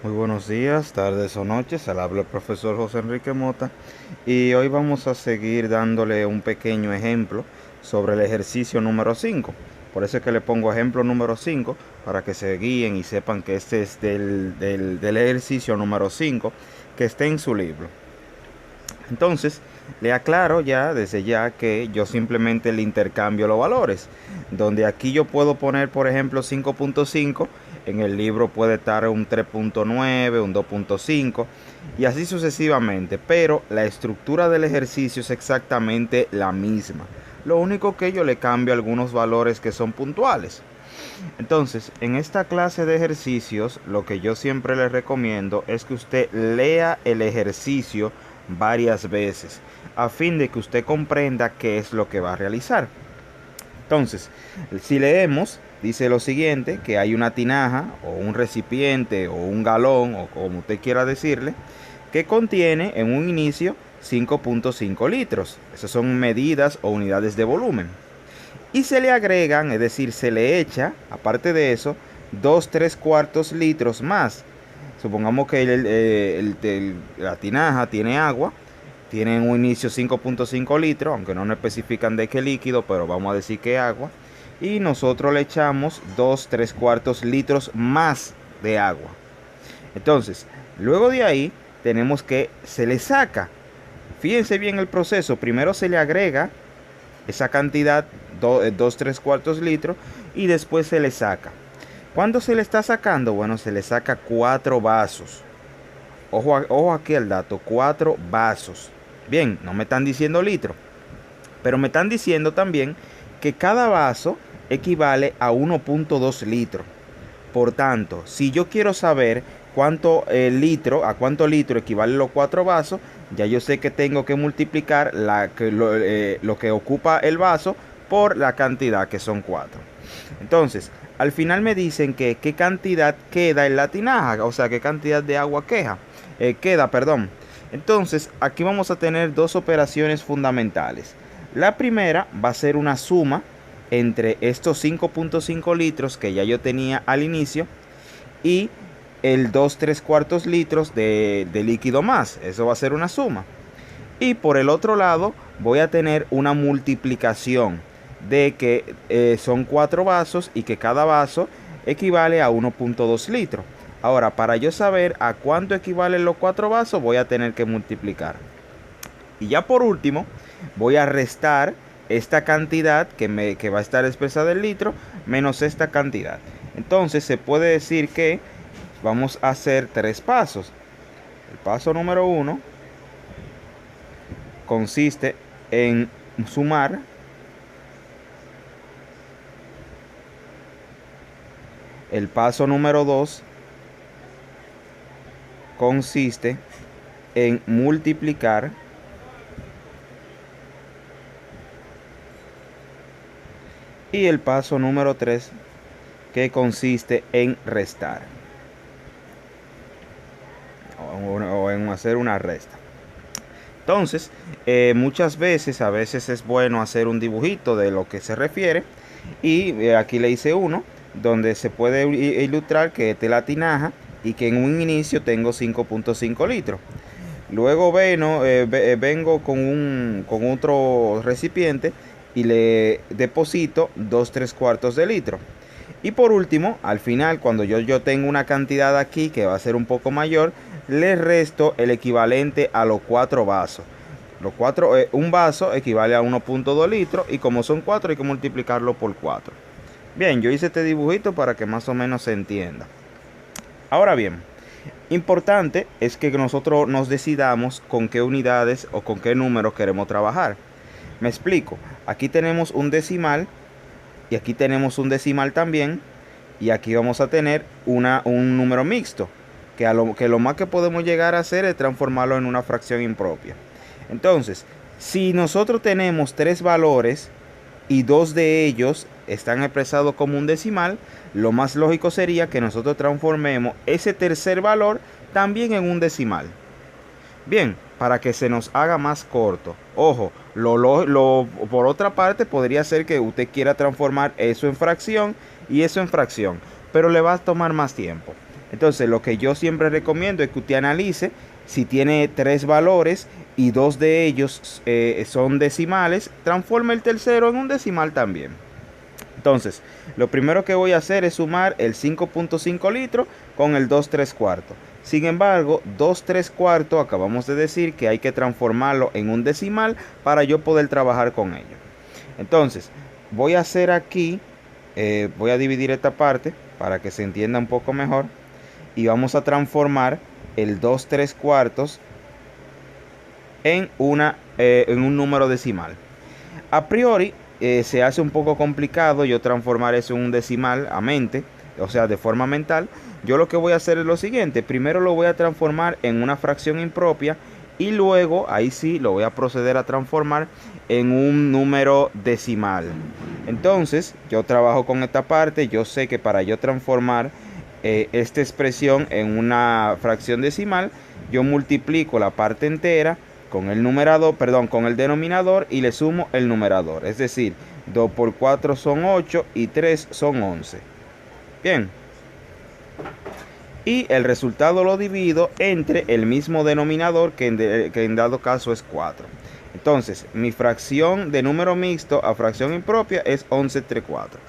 Muy buenos días, tardes o noches, al habla el profesor José Enrique Mota y hoy vamos a seguir dándole un pequeño ejemplo sobre el ejercicio número 5. Por eso es que le pongo ejemplo número 5 para que se guíen y sepan que este es del ejercicio número 5 que está en su libro. Entonces, le aclaro ya desde ya que yo simplemente le intercambio los valores. Donde aquí yo puedo poner, por ejemplo, 5.5, en el libro puede estar un 3.9, un 2.5 y así sucesivamente. Pero la estructura del ejercicio es exactamente la misma. Lo único que yo le cambio algunos valores que son puntuales. Entonces, en esta clase de ejercicios, lo que yo siempre le recomiendo es que usted lea el ejercicio varias veces, a fin de que usted comprenda qué es lo que va a realizar. Entonces, si leemos, dice lo siguiente, que hay una tinaja o un recipiente o un galón o como usted quiera decirle, que contiene en un inicio 5.5 litros. Esas son medidas o unidades de volumen. Y se le agregan, es decir, se le echa, aparte de eso, 2 3 cuartos litros más. Supongamos que la tinaja tiene agua, tiene en un inicio 5.5 litros, aunque no nos especifican de qué líquido, pero vamos a decir que agua. Y nosotros le echamos 2 3 cuartos litros más de agua. Entonces, luego de ahí tenemos que se le saca. Fíjense bien el proceso. Primero se le agrega esa cantidad, 2 3 cuartos litros, y después se le saca. ¿Cuándo se le está sacando? Bueno, se le saca 4 vasos. Ojo aquí el dato, 4 vasos. Bien, no me están diciendo litro, pero me están diciendo también que cada vaso equivale a 1.2 litros. Por tanto, si yo quiero saber a cuánto litro equivalen los 4 vasos, ya yo sé que tengo que multiplicar lo que ocupa el vaso por la cantidad que son 4. Entonces, al final me dicen que qué cantidad queda en la tinaja, o sea, qué cantidad de agua queda, perdón. Entonces, aquí vamos a tener dos operaciones fundamentales. La primera va a ser una suma entre estos 5.5 litros que ya yo tenía al inicio y el 2 3 cuartos litros de líquido más. Eso va a ser una suma. Y por el otro lado voy a tener una multiplicación de que son 4 vasos y que cada vaso equivale a 1.2 litros. Ahora, para yo saber a cuánto equivalen los 4 vasos, voy a tener que multiplicar. Y ya por último, voy a restar esta cantidad que va a estar expresada en litro menos esta cantidad. Entonces se puede decir que vamos a hacer 3 pasos. El paso número 1 consiste en sumar. El paso número 2 consiste en multiplicar. Y el paso número 3 que consiste en restar o en hacer una resta. Entonces, muchas veces, a veces es bueno hacer un dibujito de lo que se refiere. Y aquí le hice uno donde se puede ilustrar que esta es la tinaja y que en un inicio tengo 5.5 litros. Luego vengo con otro recipiente y le deposito 2 3 cuartos de litro. Y por último, al final, cuando yo tengo una cantidad aquí que va a ser un poco mayor, le resto el equivalente a los 4 vasos. Un vaso equivale a 1.2 litros y como son 4 hay que multiplicarlo por 4. Bien, yo hice este dibujito para que más o menos se entienda. Ahora bien, importante es que nosotros nos decidamos con qué unidades o con qué números queremos trabajar. Me explico. Aquí tenemos un decimal y aquí tenemos un decimal también. Y aquí vamos a tener un número mixto. Que lo más que podemos llegar a hacer es transformarlo en una fracción impropia. Entonces, si nosotros tenemos 3 valores y 2 de ellos están expresados como un decimal, lo más lógico sería que nosotros transformemos ese tercer valor también en un decimal. Bien, para que se nos haga más corto. Ojo, por otra parte podría ser que usted quiera transformar eso en fracción y eso en fracción, pero le va a tomar más tiempo. Entonces lo que yo siempre recomiendo es que usted analice si tiene 3 valores y 2 de ellos son decimales, transforme el tercero en un decimal también. Entonces, lo primero que voy a hacer es sumar el 5.5 litros con el 2/3. Sin embargo, 2/3 acabamos de decir que hay que transformarlo en un decimal para yo poder trabajar con ello. Entonces, voy a hacer aquí, voy a dividir esta parte para que se entienda un poco mejor. Y vamos a transformar el 2/3 en un número decimal. A priori se hace un poco complicado yo transformar eso en un decimal a mente, o sea, de forma mental. Yo lo que voy a hacer es lo siguiente: primero lo voy a transformar en una fracción impropia y luego ahí sí lo voy a proceder a transformar en un número decimal. Entonces yo trabajo con esta parte. Yo sé que para yo transformar esta expresión en una fracción decimal, yo multiplico la parte entera con el numerador, perdón, con el denominador, y le sumo el numerador. Es decir, 2 por 4 son 8 y 3 son 11. Bien. Y el resultado lo divido entre el mismo denominador, que en dado caso es 4. Entonces, mi fracción de número mixto a fracción impropia es 11/4.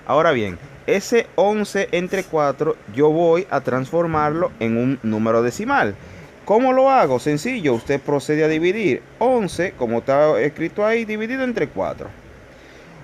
Ahora bien, ese 11/4 yo voy a transformarlo en un número decimal. ¿Cómo lo hago? Sencillo, usted procede a dividir 11, como está escrito ahí, dividido entre 4.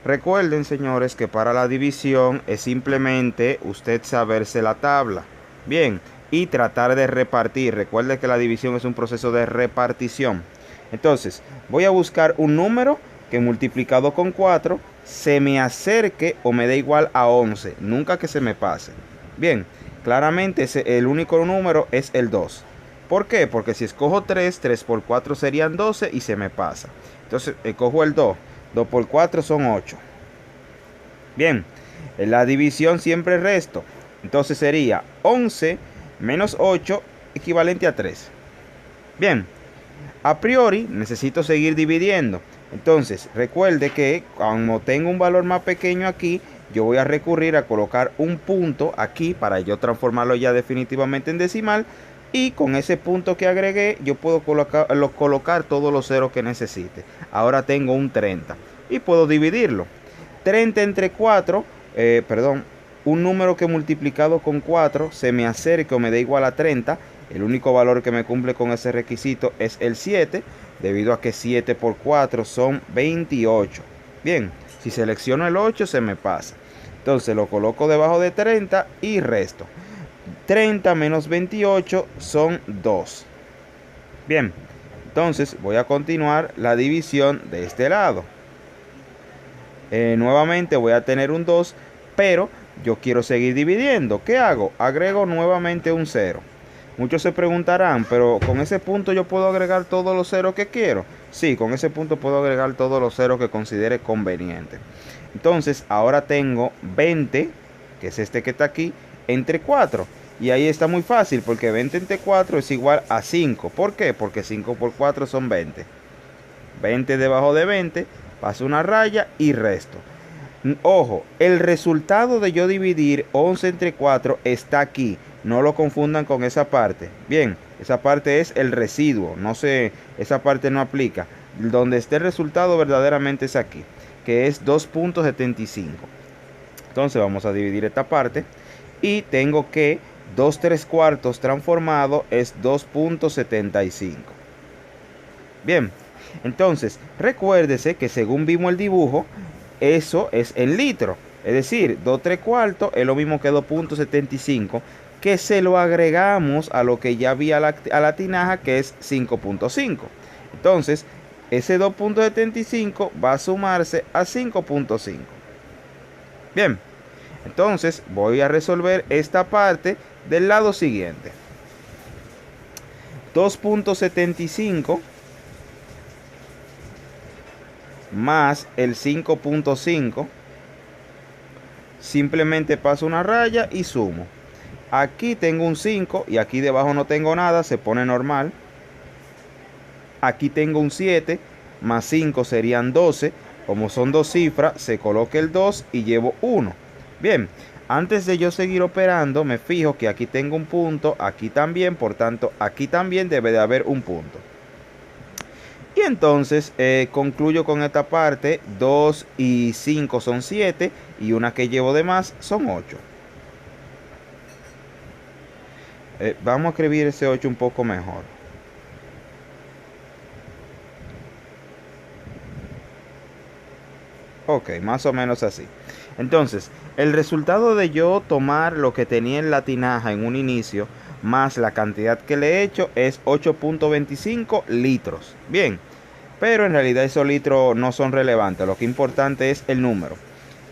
Recuerden, señores, que para la división es simplemente usted saberse la tabla. Bien, y tratar de repartir. Recuerde que la división es un proceso de repartición. Entonces, voy a buscar un número que multiplicado con 4 se me acerque o me dé igual a 11. Nunca que se me pase. Bien, claramente el único número es el 2. ¿Por qué? Porque si escojo 3, 3 por 4 serían 12 y se me pasa. Entonces, escojo el 2. 2 por 4 son 8. Bien, en la división siempre resto. Entonces sería 11 menos 8 equivalente a 3. Bien, a priori necesito seguir dividiendo. Entonces recuerde que como tengo un valor más pequeño aquí, yo voy a recurrir a colocar un punto aquí para yo transformarlo ya definitivamente en decimal. Y con ese punto que agregué, yo puedo colocar todos los ceros que necesite. Ahora tengo un 30 y puedo dividirlo. 30 entre 4, un número que multiplicado con 4 se me acerque o me dé igual a 30. El único valor que me cumple con ese requisito es el 7, debido a que 7 por 4 son 28. Bien, si selecciono el 8 se me pasa. Entonces lo coloco debajo de 30 y resto. 30 menos 28 son 2. Bien, entonces voy a continuar la división de este lado. Nuevamente voy a tener un 2, pero yo quiero seguir dividiendo. ¿Qué hago? Agrego nuevamente un 0. Muchos se preguntarán, pero con ese punto yo puedo agregar todos los ceros que quiero. Sí, con ese punto puedo agregar todos los ceros que considere conveniente. Entonces ahora tengo 20, que es este que está aquí, entre 4. Y ahí está muy fácil, porque 20 entre 4 es igual a 5. ¿Por qué? Porque 5 por 4 son 20. 20 debajo de 20, paso una raya y resto. Ojo, el resultado de yo dividir 11 entre 4 está aquí. No lo confundan con esa parte. Bien, esa parte es el residuo. No sé, esa parte no aplica. Donde esté el resultado verdaderamente es aquí, que es 2.75. Entonces vamos a dividir esta parte. Y tengo que 2/3 transformado es 2.75. Bien, entonces recuérdese que según vimos el dibujo, eso es en litro. Es decir, 2/3 es lo mismo que 2.75, que se lo agregamos a lo que ya había a la tinaja, que es 5.5. Entonces, ese 2.75 va a sumarse a 5.5. Bien, entonces voy a resolver esta parte del lado siguiente. 2.75 más el 5.5. Simplemente paso una raya y sumo. Aquí tengo un 5 y aquí debajo no tengo nada, se pone normal. Aquí tengo un 7, más 5 serían 12. Como son dos cifras, se coloca el 2 y llevo 1. Bien, Antes de yo seguir operando, me fijo que aquí tengo un punto, aquí también, por tanto, aquí también debe de haber un punto. Y entonces concluyo con esta parte. 2 y 5 son 7 y una que llevo de más son 8. Vamos a escribir ese 8 un poco mejor. Ok, más o menos así. Entonces, el resultado de yo tomar lo que tenía en la tinaja en un inicio, más la cantidad que le he hecho, es 8.25 litros. Bien, pero en realidad esos litros no son relevantes. Lo que es importante es el número.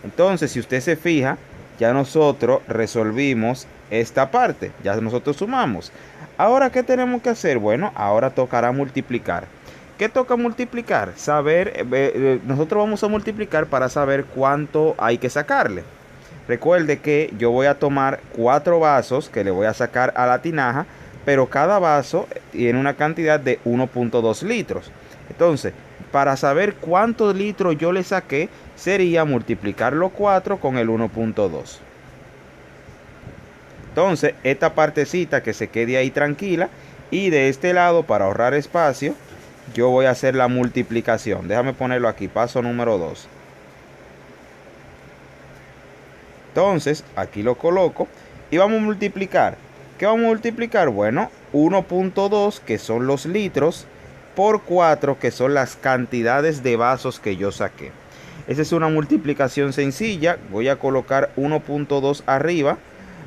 Entonces, si usted se fija, ya nosotros resolvimos esta parte. Ya nosotros sumamos. Ahora, ¿qué tenemos que hacer? Bueno, ahora tocará multiplicar. ¿Qué toca multiplicar? Saber, nosotros vamos a multiplicar para saber cuánto hay que sacarle. Recuerde que yo voy a tomar 4 vasos que le voy a sacar a la tinaja, pero cada vaso tiene una cantidad de 1.2 litros. Entonces, para saber cuántos litros yo le saqué, sería multiplicar los 4 con el 1.2. Entonces, esta partecita que se quede ahí tranquila, y de este lado, para ahorrar espacio, yo voy a hacer la multiplicación. Déjame ponerlo aquí, paso número 2. Entonces, aquí lo coloco y vamos a multiplicar. ¿Qué vamos a multiplicar? Bueno, 1.2, que son los litros, por 4, que son las cantidades de vasos que yo saqué. Esa es una multiplicación sencilla. Voy a colocar 1.2 arriba.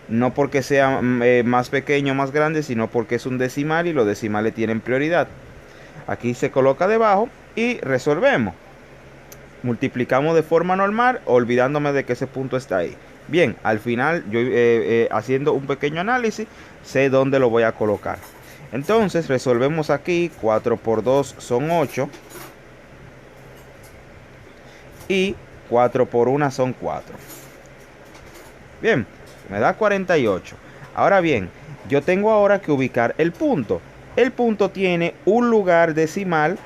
No porque sea más pequeño o más grande, sino porque es un decimal y los decimales tienen prioridad. Aquí se coloca debajo y resolvemos. Multiplicamos de forma normal, olvidándome de que ese punto está ahí. Bien, al final yo haciendo un pequeño análisis, sé dónde lo voy a colocar. Entonces resolvemos aquí. 4 por 2 son 8. Y 4 por 1 son 4. Bien, me da 48. Ahora bien, yo tengo ahora que ubicar el punto. El punto tiene un lugar decimal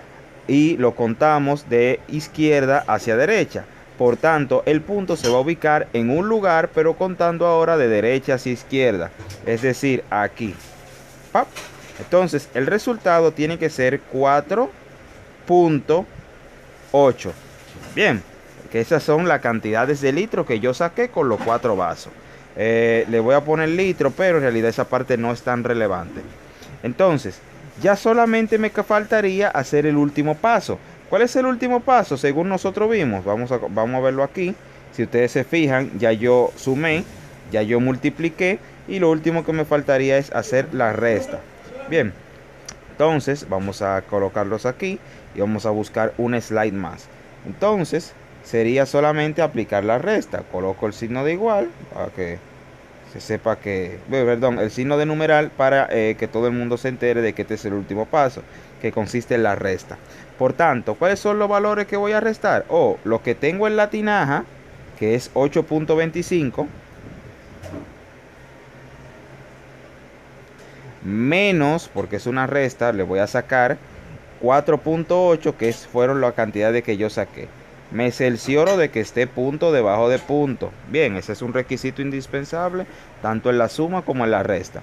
y lo contamos de izquierda hacia derecha. Por tanto, el punto se va a ubicar en un lugar, pero contando ahora de derecha hacia izquierda. Es decir, aquí. ¡Pap! Entonces, el resultado tiene que ser 4.8. Bien, que esas son las cantidades de litros que yo saqué con los 4 vasos. Le voy a poner litro, pero en realidad esa parte no es tan relevante. Entonces, ya solamente me faltaría hacer el último paso. ¿Cuál es el último paso? Según nosotros vimos, vamos a verlo aquí. Si ustedes se fijan, ya yo sumé, ya yo multipliqué, y lo último que me faltaría es hacer la resta. Bien, entonces vamos a colocarlos aquí y vamos a buscar un slide más. Entonces, sería solamente aplicar la resta. Coloco el signo de igual para que se sepa que, perdón, el signo de numeral para que todo el mundo se entere de que este es el último paso, que consiste en la resta. Por tanto, ¿cuáles son los valores que voy a restar? Lo que tengo en la tinaja, que es 8.25, menos, porque es una resta, le voy a sacar 4.8, que fueron la cantidad de que yo saqué. Me cercioro de que esté punto debajo de punto. Bien, ese es un requisito indispensable, tanto en la suma como en la resta.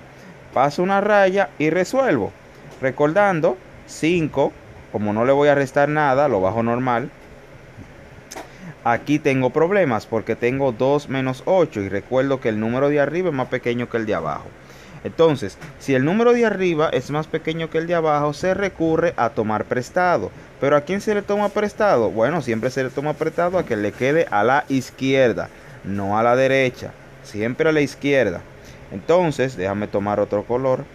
Paso una raya y resuelvo. Recordando, 5, como no le voy a restar nada, lo bajo normal. Aquí tengo problemas porque tengo 2 menos 8 y recuerdo que el número de arriba es más pequeño que el de abajo. Entonces, si el número de arriba es más pequeño que el de abajo, se recurre a tomar prestado. ¿Pero a quién se le toma prestado? Bueno, siempre se le toma prestado a que le quede a la izquierda, no a la derecha. Siempre a la izquierda. Entonces, déjame tomar otro color.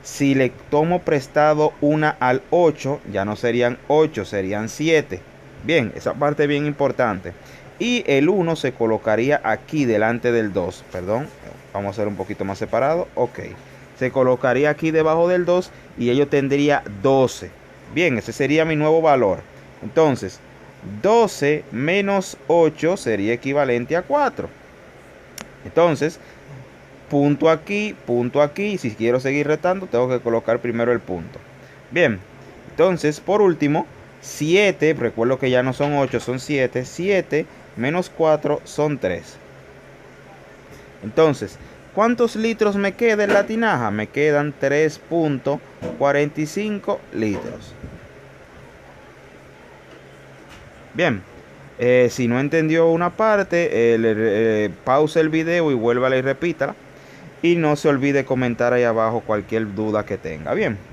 Si le tomo prestado 1 al 8, ya no serían 8, serían 7. Bien, esa parte es bien importante. Y el 1 se colocaría aquí delante del 2. Perdón, vamos a hacer un poquito más separado. Ok, se colocaría aquí debajo del 2 y ello tendría 12. Bien, ese sería mi nuevo valor. Entonces, 12 menos 8 sería equivalente a 4. Entonces, punto aquí, punto aquí. Si quiero seguir retando, tengo que colocar primero el punto. Bien, entonces, por último, 7, recuerdo que ya no son 8, son 7. 7 menos 4 son 3. Entonces, ¿cuántos litros me queda en la tinaja? Me quedan 3,45 litros. Bien, si no entendió una parte, pause el video y vuélvala y repítala. Y no se olvide comentar ahí abajo cualquier duda que tenga. Bien.